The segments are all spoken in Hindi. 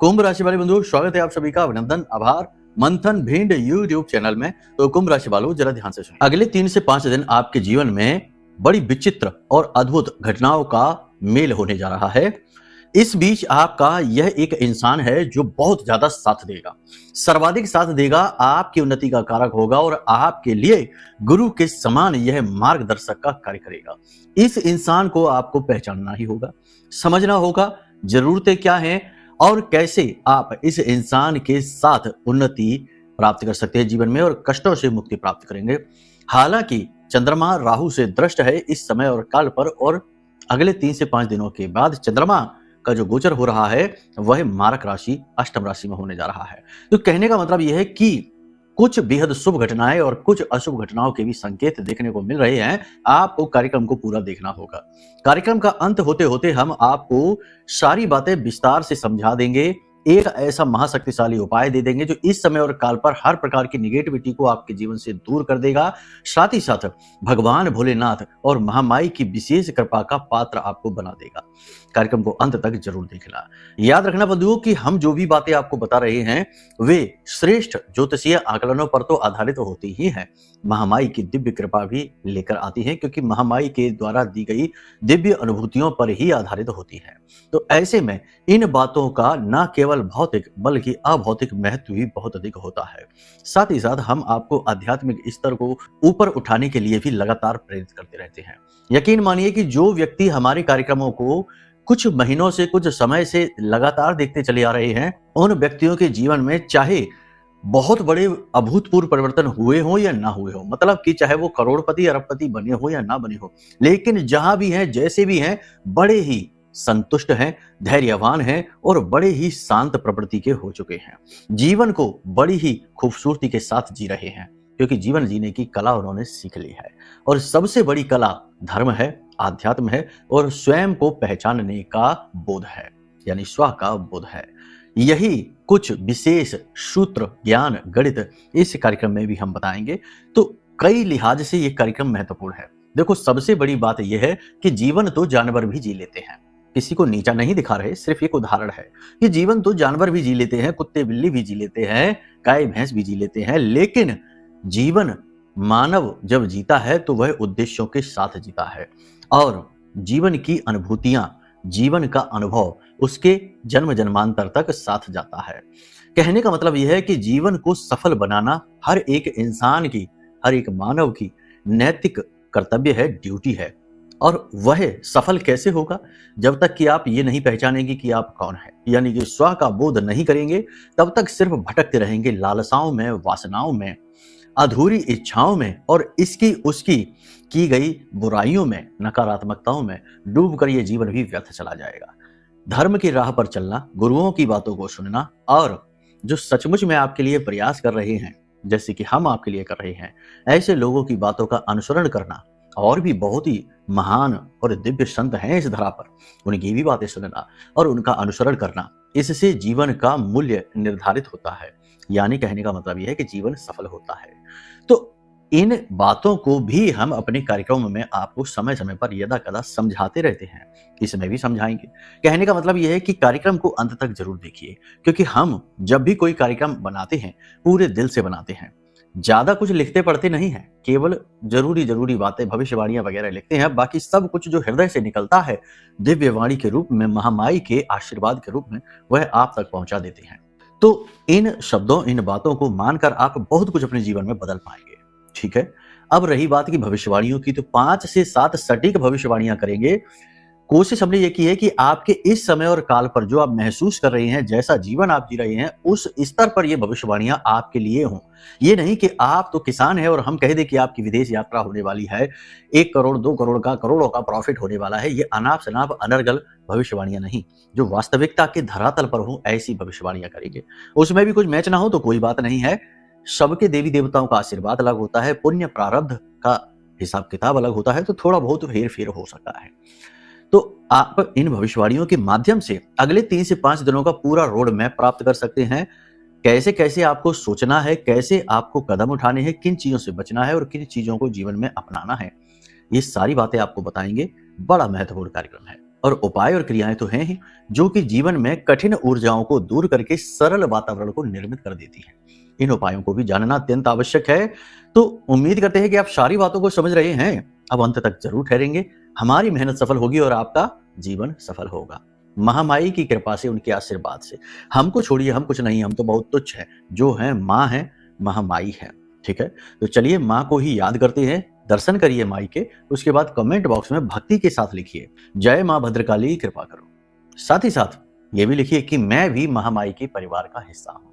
कुंभ राशि वाले बंधु, स्वागत है आप सभी का। अभिनंदन, आभार, मंथन भिंड यूट्यूब चैनल में। तो कुंभ राशि वालों, जरा ध्यान से सुनिए। अगले 3 से 5 दिन आपके जीवन में बड़ी विचित्र और अद्भुत घटनाओं का मेल होने जा रहा है। इस बीच आपका यह एक इंसान है जो बहुत ज्यादा साथ देगा, सर्वाधिक साथ देगा, आपकी उन्नति का कारक होगा और आपके लिए गुरु के समान यह मार्गदर्शक का कार्य करेगा। इस इंसान को आपको पहचानना ही होगा, समझना होगा जरूरतें क्या हैं और कैसे आप इस इंसान के साथ उन्नति प्राप्त कर सकते हैं जीवन में और कष्टों से मुक्ति प्राप्त करेंगे। हालांकि चंद्रमा राहु से दृष्ट है इस समय और काल पर, और अगले 3 से 5 दिनों के बाद चंद्रमा का जो गोचर हो रहा है वह मारक राशि, अष्टम राशि में होने जा रहा है। तो कहने का मतलब यह है कि कुछ बेहद शुभ घटनाएं और कुछ अशुभ घटनाओं के भी संकेत देखने को मिल रहे हैं। आपको कार्यक्रम को पूरा देखना होगा। कार्यक्रम का अंत होते होते हम आपको सारी बातें विस्तार से समझा देंगे, एक ऐसा महाशक्तिशाली उपाय दे देंगे जो इस समय और काल पर हर प्रकार की निगेटिविटी को आपके जीवन से दूर कर देगा। साथ ही साथ भगवान भोलेनाथ और महामाई की विशेष कृपा का पात्र आपको बना देगा। कार्यक्रम को अंत तक जरूर देखना। याद रखना बंधुओं कि हम जो भी बातें आपको बता रहे हैं वे श्रेष्ठ ज्योतिषीय आकलनों पर तो आधारित होती ही हैं, महामाई की दिव्य कृपा भी लेकर आती है, क्योंकि महामाई के द्वारा दी गई दिव्य अनुभूतियों पर ही आधारित होती है। तो ऐसे में इन बातों का न केवल भौतिक बल्कि अभौतिक महत्व भी बहुत अधिक होता है। साथ ही साथ हम आपको आध्यात्मिक स्तर को ऊपर उठाने के लिए भी लगातार प्रेरित करते रहते हैं। यकीन मानिए कि जो व्यक्ति हमारे कार्यक्रमों को कुछ महीनों से, कुछ समय से लगातार देखते चले आ रहे हैं, उन व्यक्तियों के जीवन में चाहे बहुत बड़े अभूतपूर्व परिवर्तन हुए हो या ना हुए हो, मतलब कि चाहे वो करोड़पति अरबपति बने हो या ना बने हो, लेकिन जहां भी हैं, जैसे भी हैं, बड़े ही संतुष्ट हैं, धैर्यवान हैं और बड़े ही शांत प्रवृत्ति के हो चुके हैं। जीवन को बड़ी ही खूबसूरती के साथ जी रहे हैं, क्योंकि जीवन जीने की कला उन्होंने सीख ली है। और सबसे बड़ी कला धर्म है, आध्यात्म है और स्वयं को पहचानने का बोध है, यानी स्व का बोध है। यही कुछ विशेष सूत्र, ज्ञान, गणित इस कार्यक्रम में भी हम बताएंगे। तो कई लिहाज से ये कार्यक्रम महत्वपूर्ण है। देखो, सबसे बड़ी बात यह है कि जीवन तो जानवर भी जी लेते हैं, किसी को नीचा नहीं दिखा रहे, सिर्फ एक उदाहरण है कि जीवन तो जानवर भी जी लेते हैं, कुत्ते बिल्ली भी जी लेते हैं, गाय भैंस भी जी लेते हैं, लेकिन जीवन मानव जब जीता है तो वह उद्देश्यों के साथ जीता है और जीवन की अनुभूतियां, जीवन का अनुभव उसके जन्म जन्मांतर तक साथ जाता है। कहने का मतलब यह है कि जीवन को सफल बनाना हर एक इंसान की, हर एक मानव की नैतिक कर्तव्य है, ड्यूटी है। और वह सफल कैसे होगा? जब तक कि आप ये नहीं पहचानेंगे कि आप कौन है, यानी कि स्व का बोध नहीं करेंगे, तब तक सिर्फ भटकते रहेंगे लालसाओं में, वासनाओं में, अधूरी इच्छाओं में और इसकी उसकी की गई बुराइयों में, नकारात्मकताओं में डूबकर ये जीवन भी व्यर्थ चला जाएगा। धर्म की राह पर चलना, गुरुओं की बातों को सुनना और जो सचमुच में आपके लिए प्रयास कर रहे हैं, जैसे कि हम आपके लिए कर रहे हैं, ऐसे लोगों की बातों का अनुसरण करना, और भी बहुत ही महान और दिव्य संत हैं इस धरा पर, उनकी भी बातें सुनना और उनका अनुसरण करना, इससे जीवन का मूल्य निर्धारित होता है। यानी कहने का मतलब यह है कि जीवन सफल होता है। तो इन बातों को भी हम अपने कार्यक्रमों में आपको समय समय पर यदा कदा समझाते रहते हैं, इसमें भी समझाएंगे। कहने का मतलब यह है कि कार्यक्रम को अंत तक जरूर देखिए, क्योंकि हम जब भी कोई कार्यक्रम बनाते हैं पूरे दिल से बनाते हैं, ज्यादा कुछ लिखते पढ़ते नहीं हैं, केवल जरूरी बातें, भविष्यवाणियां वगैरह लिखते हैं। बाकी सब कुछ जो हृदय से निकलता है दिव्य वाणी के रूप में, महामाई के आशीर्वाद के रूप में, वह आप तक पहुंचा देते हैं। तो इन शब्दों, इन बातों को मानकर आप बहुत कुछ अपने जीवन में बदल पाएंगे। ठीक है, अब रही बात की भविष्यवाणियों की, तो 5 से 7 सटीक भविष्यवाणियां करेंगे। कोशिश हमने ये की है कि आपके इस समय और काल पर जो आप महसूस कर रहे हैं, जैसा जीवन आप जी रहे हैं, उस स्तर पर ये भविष्यवाणियां आपके लिए हों। ये नहीं कि आप तो किसान हैं और हम कह दें कि आपकी विदेश यात्रा होने वाली है, 1 करोड़ 2 करोड़ का, करोड़ों का प्रॉफिट होने वाला है। ये अनाप शनाप अनर्गल भविष्यवाणियां नहीं, जो वास्तविकता के धरातल पर हो, ऐसी भविष्यवाणियां करेंगे। उसमें भी कुछ मैच ना हो तो कोई बात नहीं है, सबके देवी देवताओं का आशीर्वाद अलग होता है, पुण्य प्रारब्ध का हिसाब किताब अलग होता है, तो थोड़ा बहुत हेर फेर हो सकता है। तो आप इन भविष्यवाणियों के माध्यम से अगले 3 से 5 दिनों का पूरा रोड मैप प्राप्त कर सकते हैं। कैसे कैसे आपको सोचना है, कैसे आपको कदम उठाने हैं, किन चीजों से बचना है और किन चीजों को जीवन में अपनाना है, ये सारी बातें आपको बताएंगे। बड़ा महत्वपूर्ण कार्यक्रम है। और उपाय और क्रियाएं तो हैं ही जो कि जीवन में कठिन ऊर्जाओं को दूर करके सरल वातावरण को निर्मित कर देती हैं। इन उपायों को भी जानना अत्यंत आवश्यक है। तो उम्मीद करते हैं कि आप सारी बातों को समझ रहे हैं। अब अंत तक जरूर ठहरेंगे। हमारी मेहनत सफल होगी और आपका जीवन सफल होगा। महामाई की कृपा से, उनके आशीर्वाद से। हमको छोड़िए, हम कुछ नहीं, हम तो बहुत तुच्छ हैं। जो है माँ है, महामाई है। ठीक है, तो चलिए माँ को ही याद करते हैं, दर्शन करिए माई के। उसके बाद कमेंट बॉक्स में भक्ति के साथ लिखिए जय माँ भद्रकाली कृपा करो। साथ ही साथ ये भी लिखिए कि मैं भी महामाई के परिवार का हिस्सा हूं।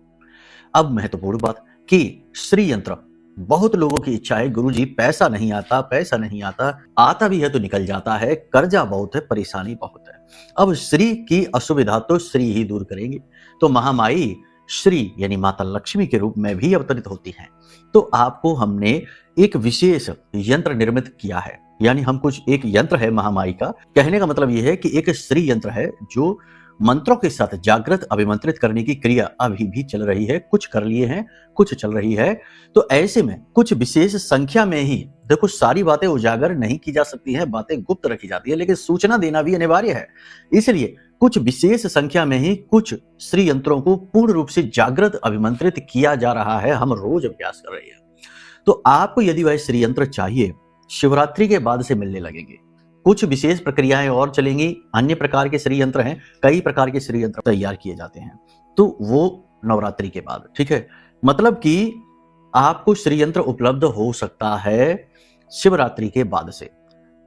अब महत्वपूर्ण बात कि श्री यंत्र, बहुत लोगों की इच्छा है गुरुजी पैसा नहीं आता, पैसा नहीं आता, आता भी है तो निकल जाता है, कर्जा बहुत है, परेशानी बहुत है। अब श्री की असुविधा तो श्री ही दूर करेंगे। तो महामाई श्री यानी माता लक्ष्मी के रूप में भी अवतरित होती हैं। तो आपको हमने एक विशेष यंत्र निर्मित किया है, यानी हम कुछ एक यंत्र है महामाई का। कहने का मतलब यह है कि एक श्री यंत्र है जो मंत्रों के साथ जागृत अभिमंत्रित करने की क्रिया अभी भी चल रही है। कुछ कर लिए हैं, कुछ चल रही है। तो ऐसे में कुछ विशेष संख्या में ही, देखो सारी बातें उजागर नहीं की जा सकती हैं, बातें गुप्त रखी जाती है, लेकिन सूचना देना भी अनिवार्य है। इसलिए कुछ विशेष संख्या में ही कुछ श्री यंत्रों को पूर्ण रूप से जागृत अभिमंत्रित किया जा रहा है। हम रोज अभ्यास कर रहे हैं। तो आपको यदि वह श्री यंत्र चाहिए, शिवरात्रि के बाद से मिलने लगेंगे। कुछ विशेष प्रक्रियाएं और चलेंगी। अन्य प्रकार के श्री यंत्र हैं, कई प्रकार के श्री यंत्र तैयार किए जाते हैं, तो वो नवरात्रि के बाद। ठीक है, मतलब कि आपको श्री यंत्र उपलब्ध हो सकता है शिवरात्रि के बाद से।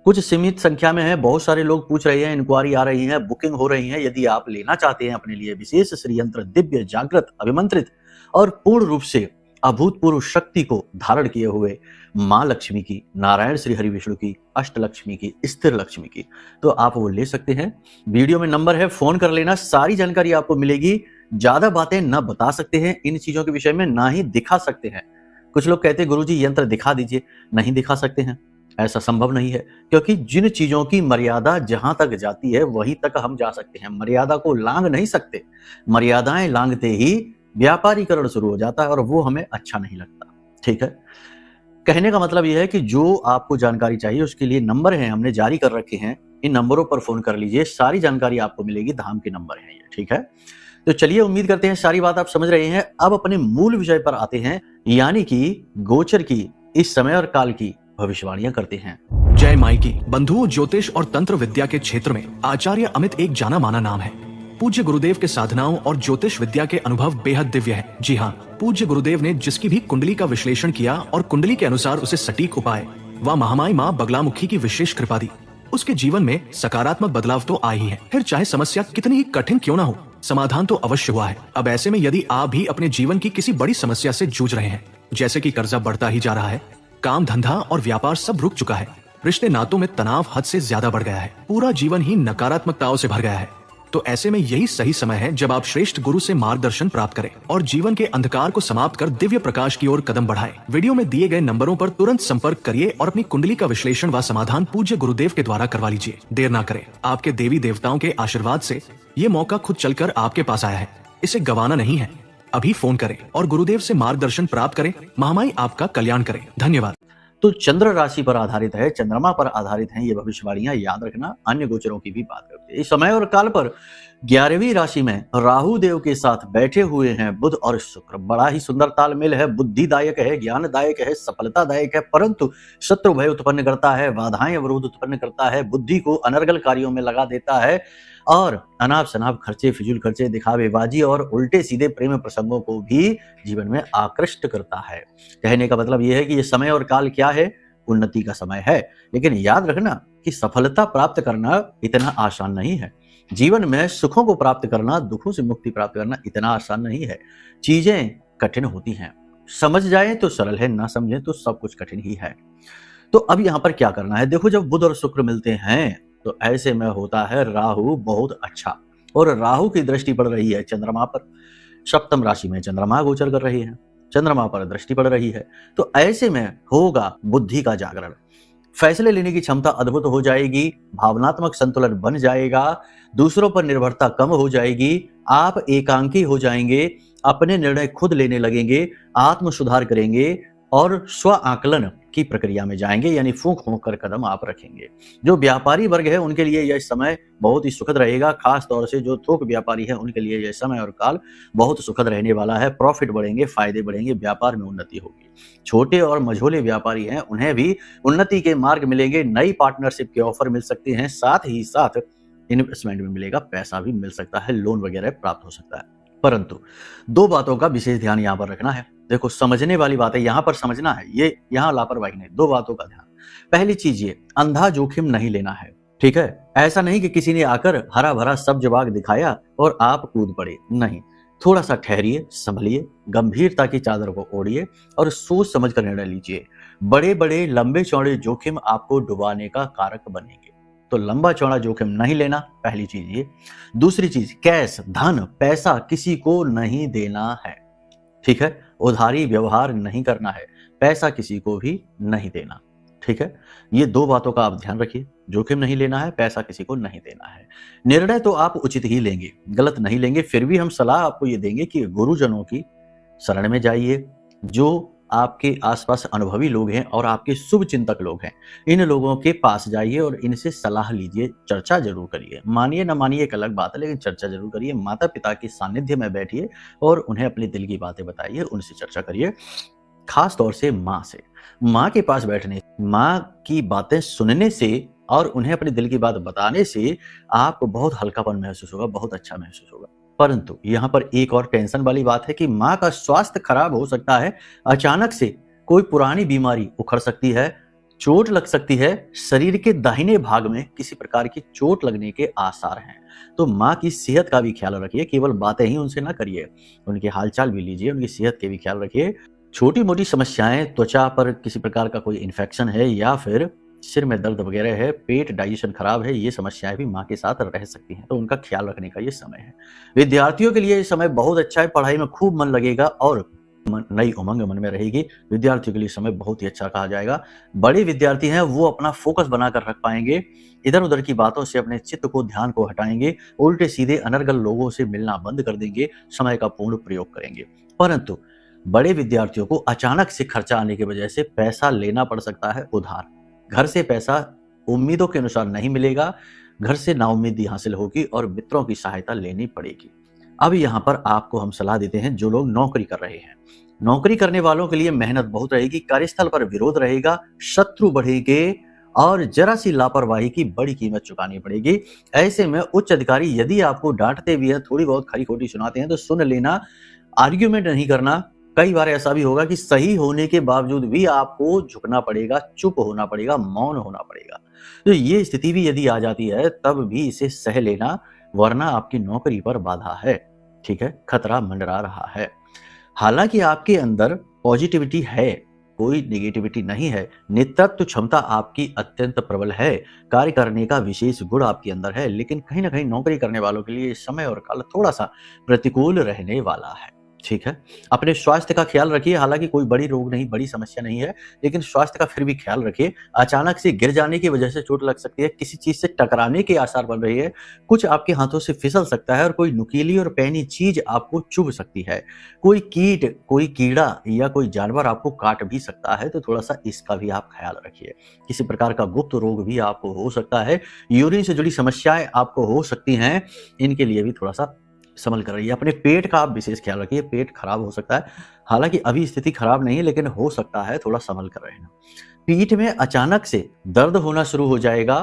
कुछ सीमित संख्या में है, बहुत सारे लोग पूछ रहे हैं, इंक्वायरी आ रही है, बुकिंग हो रही है। यदि आप लेना चाहते हैं अपने लिए विशेष श्री यंत्र, दिव्य जागृत अभिमंत्रित और पूर्ण रूप से अभूतपूर्व शक्ति को धारण किए हुए माँ लक्ष्मी की, नारायण श्री हरि विष्णु की, अष्ट लक्ष्मी की, स्थिर लक्ष्मी की, तो आप वो ले सकते हैं। वीडियो में नंबर है, फोन कर लेना, सारी जानकारी आपको मिलेगी। ज्यादा बातें ना बता सकते हैं इन चीजों के विषय में, ना ही दिखा सकते हैं। कुछ लोग कहते हैं गुरुजी यंत्र दिखा दीजिए, नहीं दिखा सकते हैं, ऐसा संभव नहीं है। क्योंकि जिन चीजों की मर्यादा जहां तक जाती है वहीं तक हम जा सकते हैं, मर्यादा को लांघ नहीं सकते। मर्यादाएं लांघते ही व्यापारीकरण शुरू हो जाता है और वो हमें अच्छा नहीं लगता। ठीक है, कहने का मतलब यह है कि जो आपको जानकारी चाहिए उसके लिए नंबर है, हमने जारी कर रखे हैं। इन नंबरों पर फोन कर लीजिए, सारी जानकारी आपको मिलेगी। धाम के नंबर है ये। ठीक है, तो चलिए उम्मीद करते हैं सारी बात आप समझ रहे हैं। अब अपने मूल विषय पर आते हैं, यानी कि गोचर की इस समय और काल की भविष्यवाणियां करते हैं। जय माई की। बंधुओं, ज्योतिष और तंत्र विद्या के क्षेत्र में आचार्य अमित एक जाना माना नाम है। पूज्य गुरुदेव के साधनाओं और ज्योतिष विद्या के अनुभव बेहद दिव्य है। जी हाँ, पूज्य गुरुदेव ने जिसकी भी कुंडली का विश्लेषण किया और कुंडली के अनुसार उसे सटीक उपाय व महामाई माँ बगलामुखी की विशेष कृपा दी, उसके जीवन में सकारात्मक बदलाव तो आए ही है। फिर चाहे समस्या कितनी ही कठिन क्यों न हो, समाधान तो अवश्य हुआ है। अब ऐसे में यदि आप भी अपने जीवन की किसी बड़ी समस्या से जूझ रहे हैं, जैसे कि कर्जा बढ़ता ही जा रहा है, काम धंधा और व्यापार सब रुक चुका है, रिश्ते नातों में तनाव हद से ज्यादा बढ़ गया है, पूरा जीवन ही नकारात्मकताओं से भर गया है, तो ऐसे में यही सही समय है जब आप श्रेष्ठ गुरु से मार्गदर्शन प्राप्त करें और जीवन के अंधकार को समाप्त कर दिव्य प्रकाश की ओर कदम बढ़ाएं। वीडियो में दिए गए नंबरों पर तुरंत संपर्क करिए और अपनी कुंडली का विश्लेषण व समाधान पूज्य गुरुदेव के द्वारा करवा लीजिए। देर ना करें, आपके देवी देवताओं के आशीर्वाद से ये मौका खुद चलकर आपके पास आया है, इसे गंवाना नहीं है। अभी फोन करें और गुरुदेव से मार्गदर्शन प्राप्त करें। महामाई आपका कल्याण करें। धन्यवाद। तो चंद्र राशि पर आधारित है, चंद्रमा पर आधारित हैं ये भविष्यवाणियां, याद रखना। अन्य गोचरों की भी बात करते हैं। इस समय और काल पर 11वीं राशि में राहु देव के साथ बैठे हुए हैं बुध और शुक्र। बड़ा ही सुंदर तालमेल है, बुद्धिदायक है, ज्ञानदायक है, सफलतादायक है, परंतु शत्रु भय उत्पन्न करता है, बाधाएं अवरोध उत्पन्न करता है, बुद्धि को अनर्गल कार्यों में लगा देता है और अनाप शनाप खर्चे, फिजूल खर्चे, दिखावेबाजी और उल्टे सीधे प्रेम प्रसंगों को भी जीवन में आकृष्ट करता है। कहने का मतलब यह है कि यह समय और काल क्या है? उन्नति का समय है। लेकिन याद रखना कि सफलता प्राप्त करना इतना आसान नहीं है। जीवन में सुखों को प्राप्त करना, दुखों से मुक्ति प्राप्त करना इतना आसान नहीं है। चीजें कठिन होती हैं, समझ जाए तो सरल है, ना समझे तो सब कुछ कठिन ही है। तो अब यहाँ पर क्या करना है? देखो, जब बुध और शुक्र मिलते हैं तो ऐसे में होता है राहु बहुत अच्छा, और राहु की दृष्टि पड़ रही है चंद्रमा पर। सप्तम राशि में चंद्रमा गोचर कर रही है, चंद्रमा पर दृष्टि पड़ रही है। तो ऐसे में होगा बुद्धि का जागरण, फैसले लेने की क्षमता अद्भुत हो जाएगी, भावनात्मक संतुलन बन जाएगा, दूसरों पर निर्भरता कम हो जाएगी, आप एकांकी हो जाएंगे, अपने निर्णय खुद लेने लगेंगे, आत्म सुधार करेंगे और स्व आकलन की प्रक्रिया में जाएंगे, यानी फूंक फूंक कर कदम आप रखेंगे। जो व्यापारी वर्ग है उनके लिए यह समय बहुत ही सुखद रहेगा, खास तौर से जो थोक व्यापारी है उनके लिए यह समय और काल बहुत सुखद रहने वाला है। प्रॉफिट बढ़ेंगे, फायदे बढ़ेंगे, व्यापार में उन्नति होगी। छोटे और मझोले व्यापारी हैं उन्हें भी उन्नति के मार्ग मिलेंगे, नई पार्टनरशिप के ऑफर मिल सकते हैं, साथ ही साथ इन्वेस्टमेंट में मिलेगा, पैसा भी मिल सकता है, लोन वगैरह प्राप्त हो सकता है। परंतु दो बातों का विशेष ध्यान यहाँ पर रखना है। देखो, समझने वाली बात है, यहाँ पर समझना है, ये यहाँ लापरवाही नहीं। दो बातों का ध्यान। पहली चीज ये, अंधा जोखिम नहीं लेना है, ठीक है। ऐसा नहीं कि किसी ने आकर हरा भरा सब्ज बाग दिखाया और आप कूद पड़े, नहीं। थोड़ा सा ठहरिए, संभलिए, गंभीरता की चादर को ओढ़िए और सोच समझ कर निर्णय लीजिए। बड़े बड़े लंबे चौड़े जोखिम आपको डुबाने का कारक बनेंगे, तो लंबा चौड़ा जोखिम नहीं लेना, पहली चीज ये। दूसरी चीज, कैश, धन, पैसा किसी को नहीं देना है, ठीक है। उधारी व्यवहार नहीं करना है, पैसा किसी को भी नहीं देना, ठीक है। ये दो बातों का आप ध्यान रखिए। जोखिम नहीं लेना है, पैसा किसी को नहीं देना है। निर्णय तो आप उचित ही लेंगे, गलत नहीं लेंगे। फिर भी हम सलाह आपको ये देंगे कि गुरुजनों की शरण में जाइए, जो आपके आसपास अनुभवी लोग हैं और आपके शुभ चिंतक लोग हैं, इन लोगों के पास जाइए और इनसे सलाह लीजिए, चर्चा जरूर करिए। मानिए ना मानिए एक अलग बात है, लेकिन चर्चा जरूर करिए। माता पिता के सानिध्य में बैठिए और उन्हें अपने दिल की बातें बताइए, उनसे चर्चा करिए। खास तौर से माँ से, माँ के पास बैठने, माँ की बातें सुनने से और उन्हें अपने दिल की बात बताने से आपको बहुत हल्कापन महसूस होगा, बहुत अच्छा महसूस होगा। परंतु यहाँ पर एक और टेंशन वाली बात है कि माँ का स्वास्थ्य खराब हो सकता है, अचानक से कोई पुरानी बीमारी उखड़ सकती है, चोट लग सकती है, शरीर के दाहिने भाग में किसी प्रकार की चोट लगने के आसार हैं। तो माँ की सेहत का भी ख्याल रखिए, केवल बातें ही उनसे ना करिए, उनके हालचाल भी लीजिए, उनकी सेहत के भी ख्याल रखिए। छोटी मोटी समस्याएं, त्वचा पर किसी प्रकार का कोई इन्फेक्शन है या फिर सिर में दर्द वगैरह है, पेट डाइजेशन खराब है, ये समस्याएं भी माँ के साथ रह सकती हैं, तो उनका ख्याल रखने का ये समय है। विद्यार्थियों के लिए ये समय बहुत अच्छा है, पढ़ाई में खूब मन लगेगा और नई उमंग मन में रहेगी। विद्यार्थियों के लिए समय बहुत ही अच्छा कहा जाएगा। बड़े विद्यार्थी हैं वो अपना फोकस बनाकर रख पाएंगे, इधर उधर की बातों से अपने चित्त को, ध्यान को हटाएंगे, उल्टे सीधे अनर्गल लोगों से मिलना बंद कर देंगे, समय का पूर्ण प्रयोग करेंगे। परंतु बड़े विद्यार्थियों को अचानक से खर्चा आने की वजह से पैसा लेना पड़ सकता है उधार। घर से पैसा उम्मीदों के अनुसार नहीं मिलेगा, घर से नाउम्मीदी हासिल होगी और मित्रों की सहायता लेनी पड़ेगी। अब यहाँ पर आपको हम सलाह देते हैं, जो लोग नौकरी कर रहे हैं, नौकरी करने वालों के लिए मेहनत बहुत रहेगी, कार्यस्थल पर विरोध रहेगा, शत्रु बढ़ेंगे और जरा सी लापरवाही की बड़ी कीमत चुकानी पड़ेगी। ऐसे में उच्च अधिकारी यदि आपको डांटते भी है, थोड़ी बहुत खरी खोटी सुनाते हैं, तो सुन लेना, आर्ग्यूमेंट नहीं करना। कई बार ऐसा भी होगा कि सही होने के बावजूद भी आपको झुकना पड़ेगा, चुप होना पड़ेगा, मौन होना पड़ेगा। तो ये स्थिति भी यदि आ जाती है तब भी इसे सह लेना, वरना आपकी नौकरी पर बाधा है, ठीक है, खतरा मंडरा रहा है। हालांकि आपके अंदर पॉजिटिविटी है, कोई नेगेटिविटी नहीं है, नेतृत्व क्षमता आपकी अत्यंत प्रबल है, कार्य करने का विशेष गुण आपके अंदर है, लेकिन कहीं ना कहीं नौकरी करने वालों के लिए समय और काल थोड़ा सा प्रतिकूल रहने वाला है, ठीक है। अपने स्वास्थ्य का ख्याल रखिए, हालांकि कोई बड़ी रोग नहीं, बड़ी समस्या नहीं है, लेकिन स्वास्थ्य का फिर भी ख्याल रखिए। अचानक से गिर जाने की वजह से चोट लग सकती है, किसी चीज से टकराने के आसार बन रही है, कुछ आपके हाथों से फिसल सकता है और कोई नुकीली और पैनी चीज आपको चुभ सकती है, कोई कीट, कोई कीड़ा या कोई जानवर आपको काट भी सकता है, तो थोड़ा सा इसका भी आप ख्याल रखिए। किसी प्रकार का गुप्त रोग भी आपको हो सकता है, यूरिन से जुड़ी समस्याएं आपको हो सकती हैं, इनके लिए भी थोड़ा सा संभल कर रहिए। अपने पेट का आप विशेष ख्याल रखिए, पेट खराब हो सकता है, हालांकि अभी स्थिति खराब नहीं है, लेकिन हो सकता है, थोड़ा संभल कर रहना। पीठ में अचानक से दर्द होना शुरू हो जाएगा,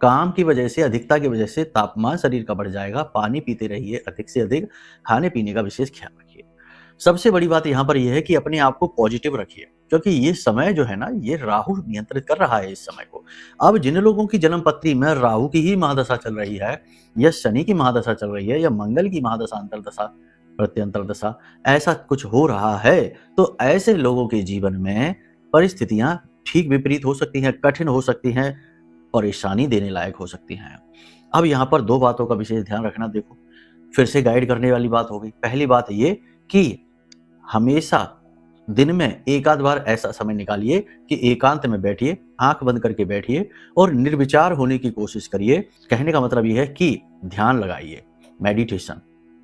काम की वजह से, अधिकता की वजह से तापमान शरीर का बढ़ जाएगा, पानी पीते रहिए अधिक से अधिक, खाने पीने का विशेष ख्याल रखिए। सबसे बड़ी बात यहाँ पर यह है कि अपने आप को पॉजिटिव रखिए, क्योंकि ये समय जो है ना, ये राहु नियंत्रित कर रहा है इस समय को। अब जिन लोगों की जन्म पत्री में राहु की ही महादशा चल रही है, या शनि की महादशा चल रही है, या मंगल की महादशा, अंतरदशा, प्रत्यंतर दशा, ऐसा कुछ हो रहा है, तो ऐसे लोगों के जीवन में परिस्थितियां ठीक विपरीत हो सकती हैं, कठिन हो सकती हैं, परेशानी देने लायक हो सकती हैं। अब यहाँ पर दो बातों का विशेष ध्यान रखना। देखो, फिर से गाइड करने वाली बात होगी। पहली बात ये कि हमेशा दिन में एक आध बार ऐसा समय निकालिए कि एकांत में बैठिए, आंख बंद करके बैठिए और निर्विचार होने की कोशिश करिए। कहने का मतलब यह है कि ध्यान लगाइए, मेडिटेशन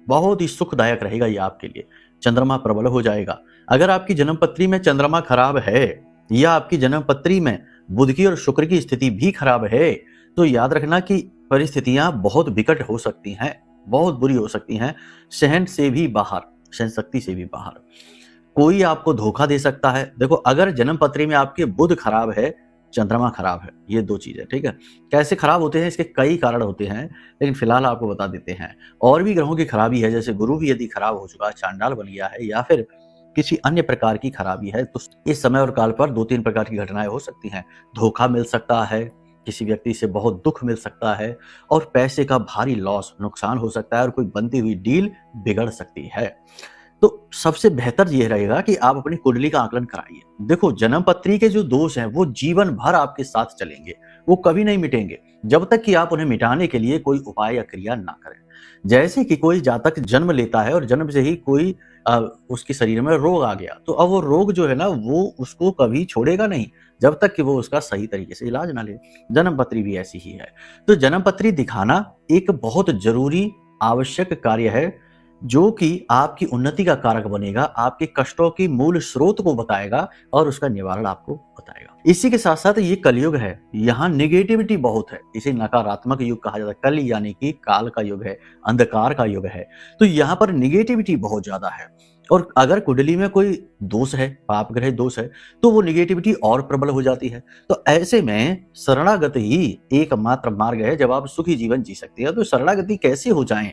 बहुत ही सुखदायक रहेगा ये आपके लिए। चंद्रमा प्रबल हो जाएगा। अगर आपकी जन्म पत्री में चंद्रमा खराब है या आपकी जन्म पत्री में बुध की और शुक्र की स्थिति भी खराब है, तो याद रखना कि परिस्थितियां बहुत विकट हो सकती हैं, बहुत बुरी हो सकती हैं, सहन शक्ति से भी बाहर। कोई आपको धोखा दे सकता है। देखो, अगर जन्म पत्री में आपके बुध खराब है, चंद्रमा खराब है, ये दो चीजें, ठीक है। कैसे खराब होते हैं, इसके कई कारण होते हैं, लेकिन फिलहाल आपको बता देते हैं। और भी ग्रहों की खराबी है, जैसे गुरु भी यदि खराब हो चुका, चांडाल बन गया है, या फिर किसी अन्य प्रकार की खराबी है, तो इस समय और काल पर 2-3 प्रकार की घटनाएं हो सकती हैं। धोखा मिल सकता है, किसी व्यक्ति से बहुत दुख मिल सकता है, और पैसे का भारी लॉस, नुकसान हो सकता है, और कोई बनती हुई डील बिगड़ सकती है। तो सबसे बेहतर यह रहेगा कि आप अपनी कुंडली का आकलन कराइए। देखो, जन्म पत्री के जो दोष हैं वो जीवन भर आपके साथ चलेंगे, वो कभी नहीं मिटेंगे जब तक कि आप उन्हें मिटाने के लिए कोई उपाय या क्रिया ना करें। जैसे कि कोई जातक जन्म लेता है और जन्म से ही कोई उसके शरीर में रोग आ गया, तो अब वो रोग जो है ना, वो उसको कभी छोड़ेगा नहीं जब तक कि वो उसका सही तरीके से इलाज ना ले। जन्म पत्री भी ऐसी ही है। तो जन्म पत्री दिखाना एक बहुत जरूरी आवश्यक कार्य है, जो कि आपकी उन्नति का कारक बनेगा, आपके कष्टों की मूल स्रोत को बताएगा और उसका निवारण आपको बताएगा। इसी के साथ साथ ये कलयुग है, यहाँ निगेटिविटी बहुत है, इसे नकारात्मक युग कहा जाता है। कल यानी कि काल का युग है, अंधकार का युग है, तो यहाँ पर निगेटिविटी बहुत ज्यादा है। और अगर कुंडली में कोई दोष है, पाप ग्रह दोष है, तो वो निगेटिविटी और प्रबल हो जाती है। तो ऐसे में शरणागति ही एकमात्र मार्ग है जब आप सुखी जीवन जी सकते हैं। तो शरणागति कैसे हो जाएं,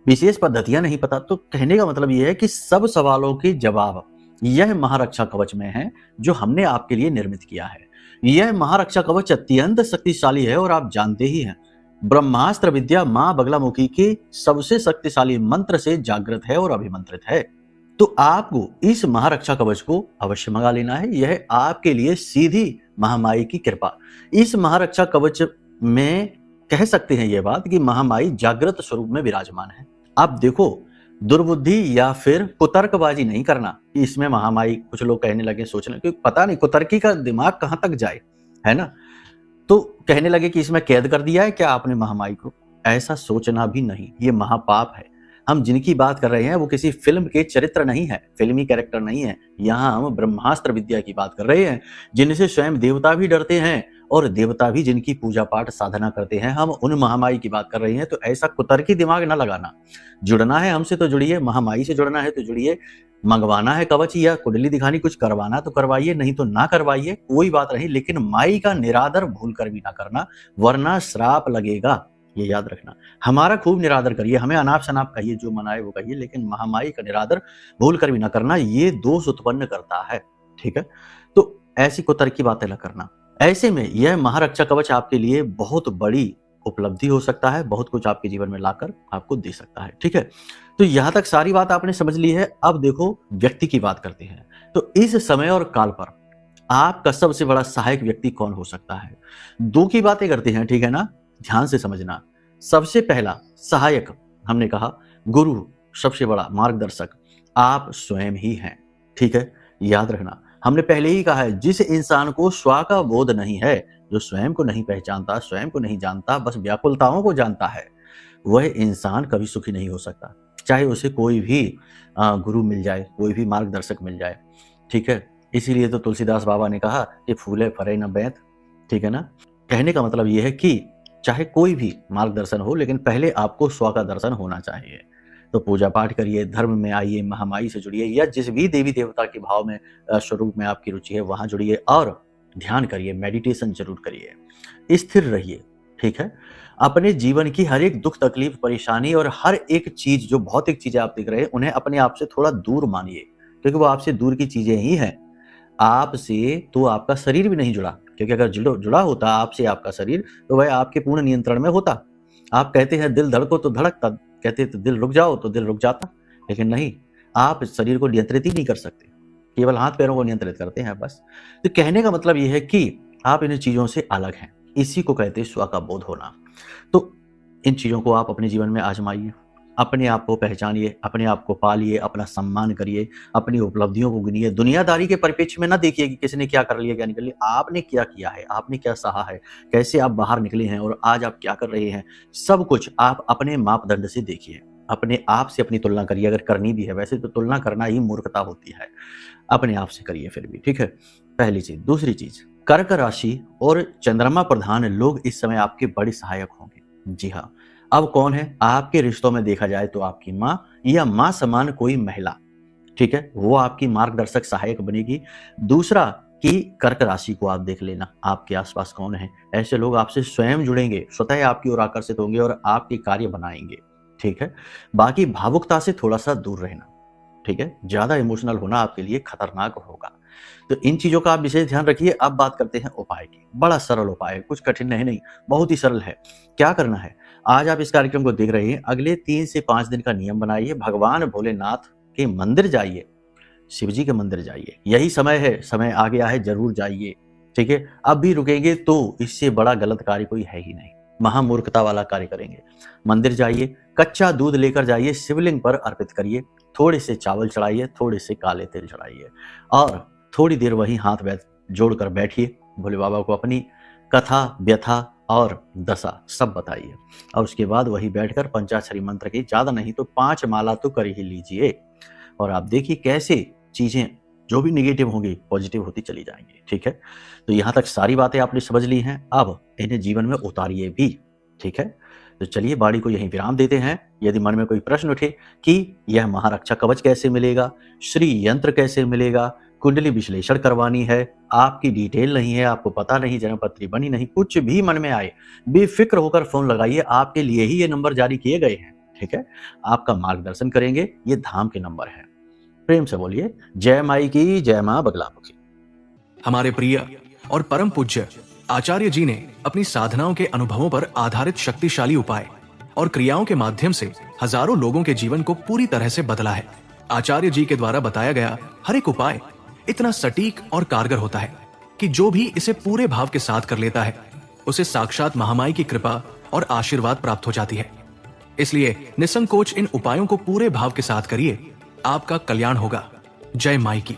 विशेष पद्धतियां नहीं पता, तो कहने का मतलब यह है कि सब सवालों के जवाब यह महारक्षा कवच में है, जो हमने आपके लिए निर्मित किया है। यह महारक्षा कवच अत्यंत शक्तिशाली है, और आप जानते ही हैं, ब्रह्मास्त्र विद्या मां बगलामुखी के सबसे शक्तिशाली मंत्र से जागृत है और अभिमंत्रित है। तो आपको इस महारक्षा कवच को अवश्य मंगा लेना है। यह आपके लिए सीधी महामाई की कृपा। इस महारक्षा कवच में कह सकते हैं यह बात कि महामाई जागृत स्वरूप में विराजमान है। अब देखो, दुर्बुद्धि या फिर कुतर्कबाजी नहीं करना कि इसमें महामाई, कुछ लोग कहने लगे, सोचने, क्योंकि पता नहीं कुतर्की का दिमाग कहां तक जाए, है ना। तो कहने लगे कि इसमें कैद कर दिया है क्या आपने महामाई को। ऐसा सोचना भी नहीं, ये महापाप है। हम जिनकी बात कर रहे हैं वो किसी फिल्म के चरित्र नहीं है, फिल्मी कैरेक्टर नहीं है। यहाँ हम ब्रह्मास्त्र विद्या की बात कर रहे हैं, जिनसे स्वयं देवता भी डरते हैं और देवता भी जिनकी पूजा पाठ साधना करते हैं। हम उन महामाई की बात कर रहे हैं। तो ऐसा कुतर्की दिमाग ना लगाना। जुड़ना है हमसे तो जुड़िए, महामाई से जुड़ना है तो जुड़िए, मंगवाना है कवच या कुंडली दिखानी, कुछ करवाना तो करवाइए, नहीं तो ना करवाइए, कोई बात नहीं। लेकिन माई का निरादर भूल कर भी ना करना, वरना श्राप लगेगा, ये याद रखना। हमारा खूब निरादर करिए, हमें अनाप शनाप कहिए, जो मनाए वो कहिए, लेकिन महामाई का निरादर भूल कर भी ना करना, ये दोष उत्पन्न करता है, ठीक है। तो ऐसी कुतर्की बातें न करना। ऐसे में यह महारक्षा कवच आपके लिए बहुत बड़ी उपलब्धि हो सकता है, बहुत कुछ आपके जीवन में लाकर आपको दे सकता है, ठीक है। तो यहां तक सारी बात आपने समझ ली है। अब देखो, व्यक्ति की बात करते हैं। तो इस समय और काल पर आपका सबसे बड़ा सहायक व्यक्ति कौन हो सकता है। दो की बातें करते हैं, ठीक है ना, ध्यान से समझना। सबसे पहला सहायक हमने कहा गुरु, सबसे बड़ा मार्गदर्शक आप स्वयं ही हैं, ठीक है, याद रखना। हमने पहले ही कहा है, जिस इंसान को स्व का बोध नहीं है, जो स्वयं को नहीं पहचानता, स्वयं को नहीं जानता, बस व्याकुलताओं को जानता है, वह इंसान कभी सुखी नहीं हो सकता, चाहे उसे कोई भी गुरु मिल जाए, कोई भी मार्गदर्शक मिल जाए, ठीक है। इसीलिए तो तुलसीदास बाबा ने कहा कि फूले फरे न बैत, ठीक है ना। कहने का मतलब यह है कि चाहे कोई भी मार्गदर्शन हो, लेकिन पहले आपको स्व का दर्शन होना चाहिए। तो पूजा पाठ करिए, धर्म में आइए, महामाई से जुड़िए, या जिस भी देवी देवता के भाव में, स्वरूप में आपकी रुचि है, वहां जुड़िए और ध्यान करिए, मेडिटेशन जरूर करिए, स्थिर रहिए, ठीक है। अपने जीवन की हर एक दुख तकलीफ परेशानी और हर एक चीज, जो भौतिक चीजें आप देख रहे हैं, उन्हें अपने आप से थोड़ा दूर मानिए, क्योंकि वो आपसे दूर की चीजें ही हैं। आपसे तो आपका शरीर भी नहीं जुड़ा, क्योंकि अगर जुड़ा होता आपसे आपका शरीर, तो वह आपके पूर्ण नियंत्रण में होता। आप कहते हैं दिल धड़को तो धड़कता, कहते तो दिल रुक जाओ तो दिल रुक जाता, लेकिन नहीं, आप शरीर को नियंत्रित ही नहीं कर सकते, केवल हाथ पैरों को नियंत्रित करते हैं बस। तो कहने का मतलब यह है कि आप इन चीजों से अलग हैं, इसी को कहते हैं स्व का बोध होना। तो इन चीजों को आप अपने जीवन में आजमाइए, अपने आप को पहचानिए, अपने आप को पालिए, अपना सम्मान करिए, अपनी उपलब्धियों को गिनिए। दुनियादारी के परिप्रेक्ष्य में ना देखिए कि किसने क्या कर लिया, क्या निकल लिया। आपने क्या किया है, आपने क्या सहा है, कैसे आप बाहर निकले हैं और आज आप क्या कर रहे हैं, सब कुछ आप अपने मापदंड से देखिए। अपने आप से अपनी तुलना करिए, अगर करनी भी है। वैसे तो तुलना करना ही मूर्खता होती है, अपने आप से करिए फिर भी, ठीक है। पहली चीज। दूसरी चीज, कर्क राशि और चंद्रमा प्रधान लोग इस समय आपके बड़े सहायक होंगे। जी हाँ, अब कौन है? आपके रिश्तों में देखा जाए तो आपकी माँ या माँ समान कोई महिला, ठीक है, वो आपकी मार्गदर्शक सहायक बनेगी। दूसरा कि कर्क राशि को आप देख लेना, आपके आसपास कौन है? ऐसे लोग आपसे स्वयं जुड़ेंगे, स्वतः आपकी ओर आकर्षित होंगे और आपके कार्य बनाएंगे, ठीक है। बाकी भावुकता से थोड़ा सा दूर रहना, ठीक है, ज्यादा इमोशनल होना आपके लिए खतरनाक होगा। तो इन चीजों का आप विशेष ध्यान रखिए। अब बात करते हैं उपाय की। बड़ा सरल उपाय है, कुछ कठिन नहीं, बहुत ही सरल है। क्या करना है? आज आप इस कार्यक्रम को देख रहे हैं, अगले 3 से 5 दिन का नियम बनाइए। भगवान भोलेनाथ के मंदिर जाइए, शिव जी के मंदिर जाइए। यही समय है, समय आ गया है, जरूर जाइए, ठीक है। अब भी रुकेंगे तो इससे बड़ा गलत कार्य कोई है ही नहीं, महामूर्खता वाला कार्य करेंगे। मंदिर जाइए, कच्चा दूध लेकर जाइए, शिवलिंग पर अर्पित करिए, थोड़े से चावल चढ़ाइए, थोड़े से काले तिल चढ़ाइए और थोड़ी देर वहीं हाथ जोड़कर बैठिए। भोले बाबा को अपनी कथा, व्यथा और दशा सब बताइए और उसके बाद वही बैठकर पंचाक्षरी मंत्र की, ज्यादा नहीं तो 5 माला तो कर ही लीजिए और आप देखिए कैसे चीजें जो भी निगेटिव होंगी पॉजिटिव होती चली जाएंगी, ठीक है। तो यहाँ तक सारी बातें आपने समझ ली हैं, अब इन्हें जीवन में उतारिए भी, ठीक है। तो चलिए वाणी को यहीं विराम देते हैं। यदि मन में कोई प्रश्न उठे कि यह महारक्षा कवच कैसे मिलेगा, श्री यंत्र कैसे मिलेगा, कुंडली विश्लेषण करवानी है, आपकी डिटेल नहीं है, आपको पता नहीं, जन्मपत्री बनी नहीं, कुछ भी मन में आए, बेफिक्र होकर फोन लगाइए। आपके लिए ही ये नंबर जारी किए गए हैं, ठीक है। आपका मार्गदर्शन करेंगे, ये धाम के नंबर है। प्रेम से बोलिए जय माई की, जय मां बगलामुखी। हमारे प्रिय और परम पूज्य आचार्य जी ने अपनी साधनाओं के अनुभवों पर आधारित शक्तिशाली उपाय और क्रियाओं के माध्यम से हजारों लोगों के जीवन को पूरी तरह से बदला है। आचार्य जी के द्वारा बताया गया हर एक उपाय इतना सटीक और कारगर होता है कि जो भी इसे पूरे भाव के साथ कर लेता है, उसे साक्षात महामाई की कृपा और आशीर्वाद प्राप्त हो जाती है। इसलिए निसंकोच इन उपायों को पूरे भाव के साथ करिए, आपका कल्याण होगा। जय माई की।